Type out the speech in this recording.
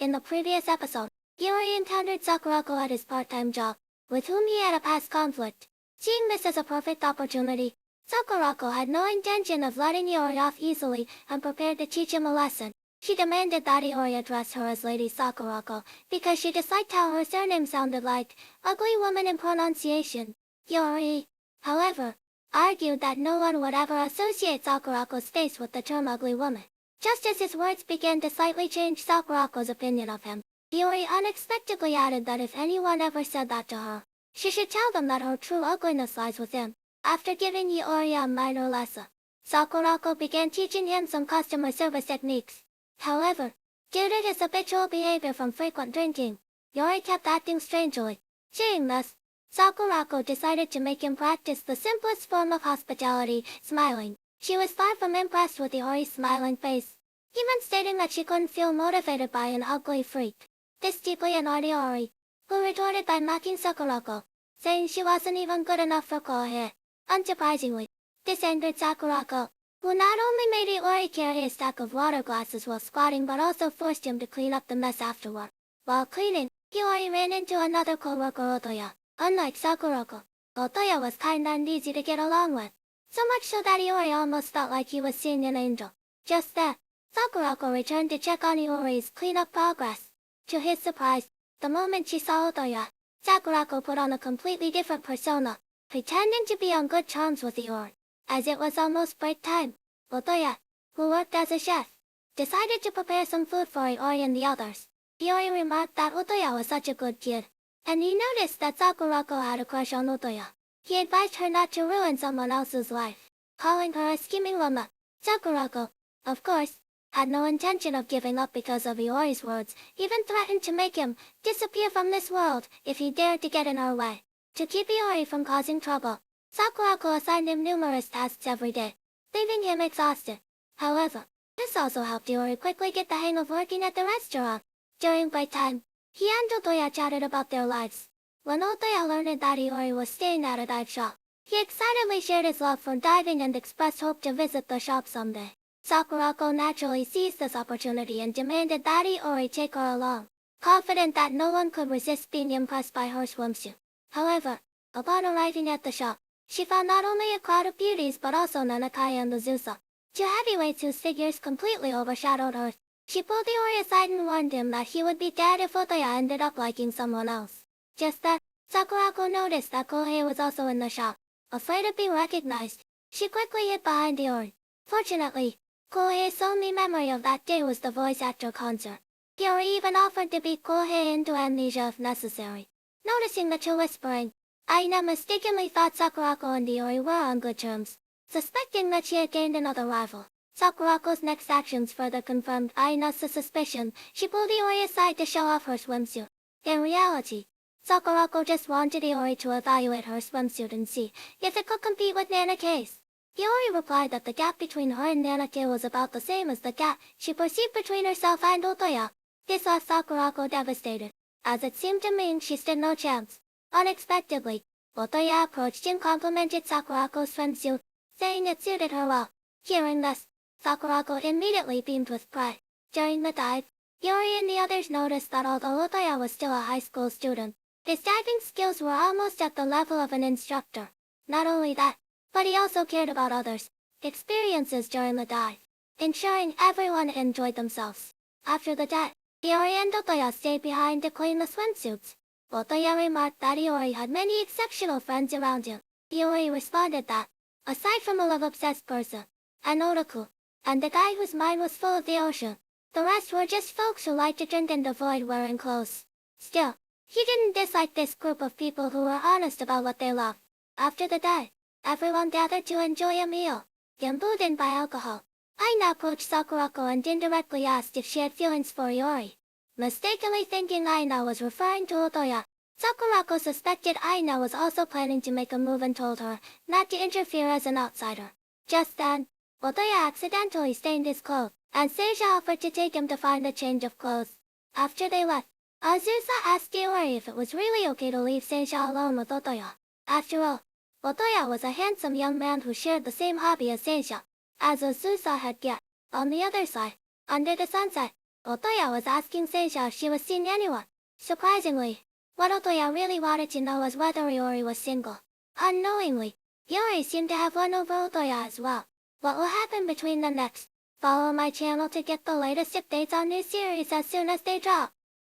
In the previous episode, Yuri encountered Sakurako at his part-time job, with whom he had a past conflict. Seeing this as a perfect opportunity, Sakurako had no intention of letting Yuri off easily and prepared to teach him a lesson. She demanded that Yuri address her as Lady Sakurako, because she disliked how her surname sounded like ugly woman in pronunciation. Yuri, however, argued that no one would ever associate Sakurako's face with the term ugly woman. Just as his words began to slightly change Sakurako's opinion of him, Yuri unexpectedly added that if anyone ever said that to her, she should tell them that her true ugliness lies within. After giving Yuri a minor lesson, Sakurako began teaching him some customer service techniques. However, due to his habitual behavior from frequent drinking, Yuri kept acting strangely. Seeing this, Sakurako decided to make him practice the simplest form of hospitality, smiling. She was far from impressed with Yuri's smiling face, even stating that she couldn't feel motivated by an ugly freak. This deeply annoyed Yuri, who retorted by mocking Sakurako, saying she wasn't even good enough for Kohei. Unsurprisingly, this angered Sakurako, who not only made Yuri carry a stack of water glasses while squatting but also forced him to clean up the mess afterward. While cleaning, Yuri ran into another co-worker, Otoya. Unlike Sakurako, Otoya was kind and easy to get along with, so much so that Yuri almost felt like he was seeing an angel. Just then, Sakurako returned to check on Yuri's cleanup progress. To his surprise, the moment she saw Otoya, Sakurako put on a completely different persona, pretending to be on good terms with Yuri. As it was almost break time, Otoya, who worked as a chef, decided to prepare some food for Yuri and the others. Yuri remarked that Otoya was such a good kid, and he noticed that Sakurako had a crush on Otoya. He advised her not to ruin someone else's life, calling her a scheming woman. Sakurako, of course, had no intention of giving up because of Yuri's words, even threatened to make him disappear from this world if he dared to get in her way. To keep Yuri from causing trouble, Sakurako assigned him numerous tasks every day, leaving him exhausted. However, this also helped Yuri quickly get the hang of working at the restaurant. During break time, he and Otoya chatted about their lives. When Otoya learned that Yuri was staying at a dive shop, he excitedly shared his love for diving and expressed hope to visit the shop someday. Sakurako naturally seized this opportunity and demanded that Yuri take her along, confident that no one could resist being impressed by her swimsuit. However, upon arriving at the shop, she found not only a crowd of beauties but also Nanakai and Uzusa, two heavyweights whose figures completely overshadowed hers. She pulled Yuri aside and warned him that he would be dead if Otoya ended up liking someone else. Just then, Sakurako noticed that Kohei was also in the shop. Afraid of being recognized, she quickly hid behind Yuri. Fortunately, Kohei's only memory of that day was the voice actor concert. Yuri even offered to beat Kohei into amnesia if necessary. Noticing the two whispering, Aina mistakenly thought Sakurako and Yuri were on good terms. Suspecting that she had gained another rival, Sakurako's next actions further confirmed Aina's suspicion. She pulled Yuri aside to show off her swimsuit. In reality, Sakurako just wanted Yuri to evaluate her swimsuit and see if it could compete with Nanake's. Yuri replied that the gap between her and Nanake was about the same as the gap she perceived between herself and Otoya. This left Sakurako devastated, as it seemed to mean she stood no chance. Unexpectedly, Otoya approached and complimented Sakurako's swimsuit, saying it suited her well. Hearing this, Sakurako immediately beamed with pride. During the dive, Yuri and the others noticed that although Otoya was still a high school student, his diving skills were almost at the level of an instructor. Not only that, but he also cared about others' experiences during the dive, ensuring everyone enjoyed themselves. After the dive, Yuri and Otoya stayed behind to clean the swimsuits. Otoya remarked that Yuri had many exceptional friends around him. Yuri responded that, aside from a love-obsessed person, an otaku, and the guy whose mind was full of the ocean, the rest were just folks who liked to drink and avoid wearing clothes. Still, he didn't dislike this group of people who were honest about what they loved. After the dive, everyone gathered to enjoy a meal, emboldened by alcohol. Aina approached Sakurako and indirectly asked if she had feelings for Yuri. Mistakenly thinking Aina was referring to Otoya, Sakurako suspected Aina was also planning to make a move and told her not to interfere as an outsider. Just then, Otoya accidentally stained his clothes, and Seija offered to take him to find a change of clothes. After they left, Azusa asked Yuri if it was really okay to leave Seija alone with Otoya. After all, Otoya was a handsome young man who shared the same hobby as Seija, as Azusa had guessed. On the other side, under the sunset, Otoya was asking Seisha if she was seeing anyone. Surprisingly, what Otoya really wanted to know was whether Iori was single. Unknowingly, Iori seemed to have won over Otoya as well. What will happen between them next? Follow my channel to get the latest updates on new series as soon as they drop.